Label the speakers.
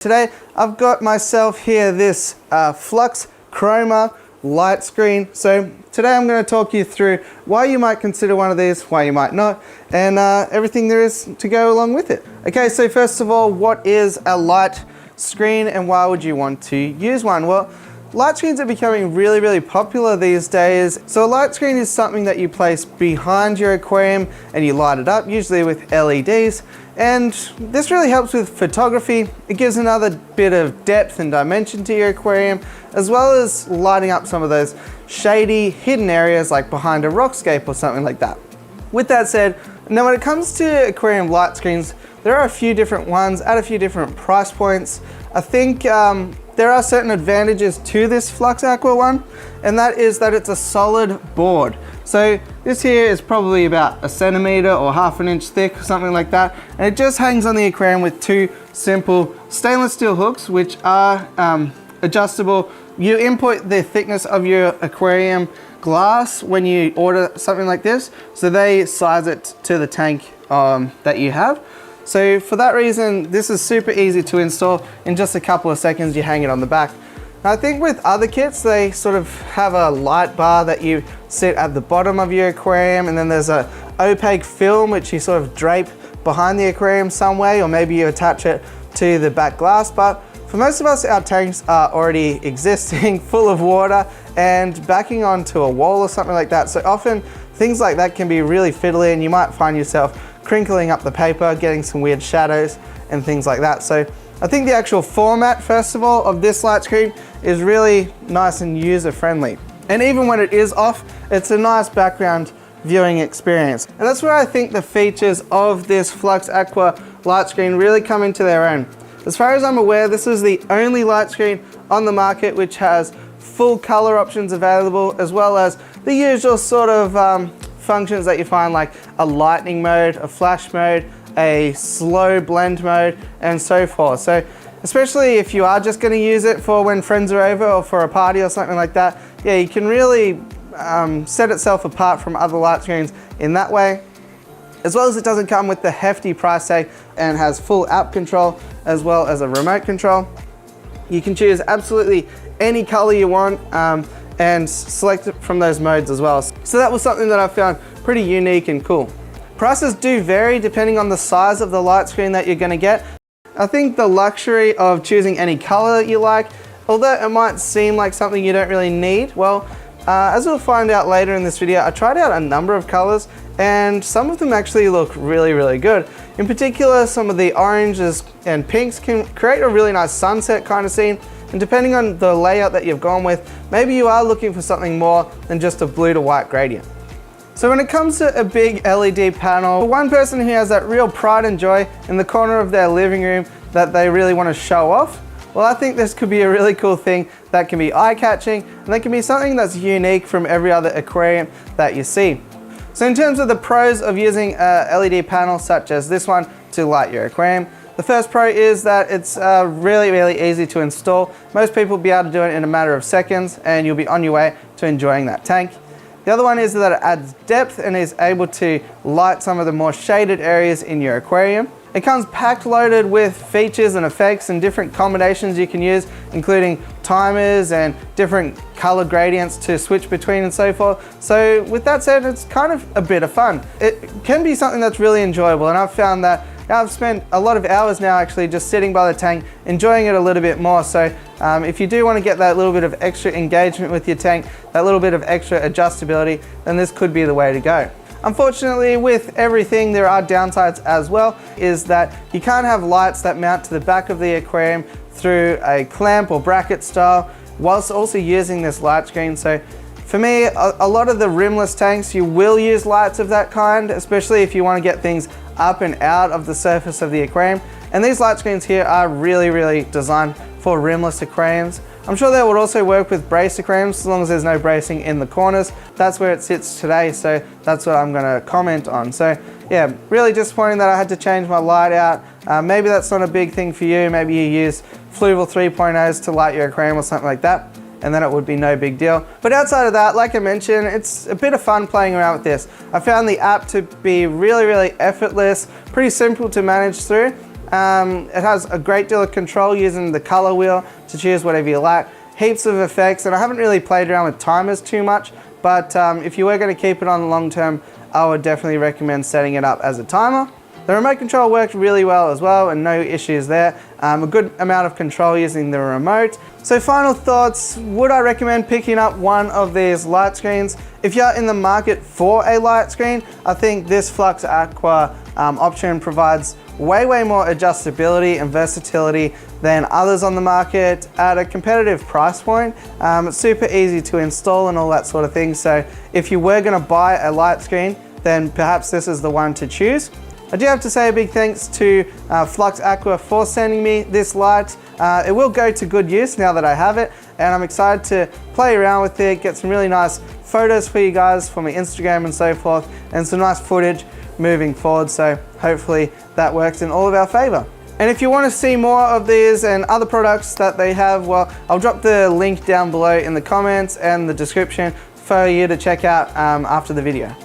Speaker 1: Today I've got myself here this Flux Chroma light screen. So today I'm going to talk you through why you might consider one of these, why you might not, and everything there is to go along with it. Okay, so first of all, what is a light screen and why would you want to use one? Well, light screens are becoming really popular these days. So a light screen is something that you place behind your aquarium and you light it up, usually with LEDs. And this really helps with photography. It gives another bit of depth and dimension to your aquarium, as well as lighting up some of those shady, hidden areas like behind a rockscape or something like that. With that said, now when it comes to aquarium light screens, there are a few different ones at a few different price points. I think there are certain advantages to this FluxAqua one, and that is that it's a solid board. So this here is probably about 1 centimeter or ½ inch thick, something like that. And it just hangs on the aquarium with two simple stainless steel hooks, which are adjustable. You input the thickness of your aquarium glass when you order something like this. So they size it to the tank that you have. So for that reason, this is super easy to install. In just a couple of seconds, you hang it on the back. Now, I think with other kits, they sort of have a light bar that you sit at the bottom of your aquarium, and then there's a opaque film which you sort of drape behind the aquarium some way, or maybe you attach it to the back glass. But for most of us, our tanks are already existing, full of water, and backing onto a wall or something like that. So often things like that can be really fiddly, and you might find yourself crinkling up the paper, getting some weird shadows and things like that. So I think the actual format, first of all, of this light screen is really nice and user-friendly. And even when it is off, it's a nice background viewing experience. And that's where I think the features of this FluxAqua light screen really come into their own. As far as I'm aware, this is the only light screen on the market which has full color options available, as well as the usual sort of functions that you find, like a lightning mode, a flash mode, a slow blend mode, and so forth. So especially if you are just going to use it for when friends are over or for a party or something like that, yeah, you can really set itself apart from other light screens in that way. As well as it doesn't come with the hefty price tag and has full app control as well as a remote control. You can choose absolutely any color you want and select it from those modes as well. So that was something that I found pretty unique and cool. Prices do vary depending on the size of the light screen that you're going to get. I think the luxury of choosing any color that you like, although it might seem like something you don't really need, well, as we'll find out later in this video, I tried out a number of colors and some of them actually look really good. In particular, some of the oranges and pinks can create a really nice sunset kind of scene. And depending on the layout that you've gone with, maybe you are looking for something more than just a blue to white gradient. So when it comes to a big LED panel, for one person who has that real pride and joy in the corner of their living room that they really want to show off, well, I think this could be a really cool thing that can be eye-catching, and that can be something that's unique from every other aquarium that you see. So in terms of the pros of using a LED panel such as this one to light your aquarium, the first pro is that it's really easy to install. Most people will be able to do it in a matter of seconds and you'll be on your way to enjoying that tank. The other one is that it adds depth and is able to light some of the more shaded areas in your aquarium. It comes packed loaded with features and effects and different combinations you can use, including timers and different color gradients to switch between and so forth. So with that said, it's kind of a bit of fun. It can be something that's really enjoyable, and I've found that I've spent a lot of hours now actually just sitting by the tank, enjoying it a little bit more. So if you do want to get that little bit of extra engagement with your tank, that little bit of extra adjustability, then this could be the way to go. Unfortunately, with everything, there are downsides as well, is that you can't have lights that mount to the back of the aquarium through a clamp or bracket style, whilst also using this light screen. So for me, a lot of the rimless tanks, you will use lights of that kind, especially if you want to get things up and out of the surface of the aquarium. And these light screens here are really designed for rimless aquariums. I'm sure they would also work with braced aquariums as long as there's no bracing in the corners. That's where it sits today, so that's what I'm going to comment on. So yeah, really disappointing that I had to change my light out. Maybe that's not a big thing for you. Maybe you use Fluval 3.0s to light your aquarium or something like that, and then it would be no big deal. But outside of that, like I mentioned, it's a bit of fun playing around with this. I found the app to be really effortless, pretty simple to manage through. It has a great deal of control using the color wheel to choose whatever you like. Heaps of effects, and I haven't really played around with timers too much, but if you were going to keep it on long term, I would definitely recommend setting it up as a timer. The remote control worked really well as well, and no issues there. A good amount of control using the remote. So final thoughts, would I recommend picking up one of these light screens? If you're in the market for a light screen, I think this FluxAqua option provides way more adjustability and versatility than others on the market at a competitive price point. It's super easy to install and all that sort of thing. So if you were going to buy a light screen, then perhaps this is the one to choose. I do have to say a big thanks to FluxAqua for sending me this light. It will go to good use now that I have it, and I'm excited to play around with it, get some really nice photos for you guys for my Instagram and so forth, and some nice footage moving forward. So hopefully that works in all of our favor. And if you want to see more of these and other products that they have, well, I'll drop the link down below in the comments and the description for you to check out after the video.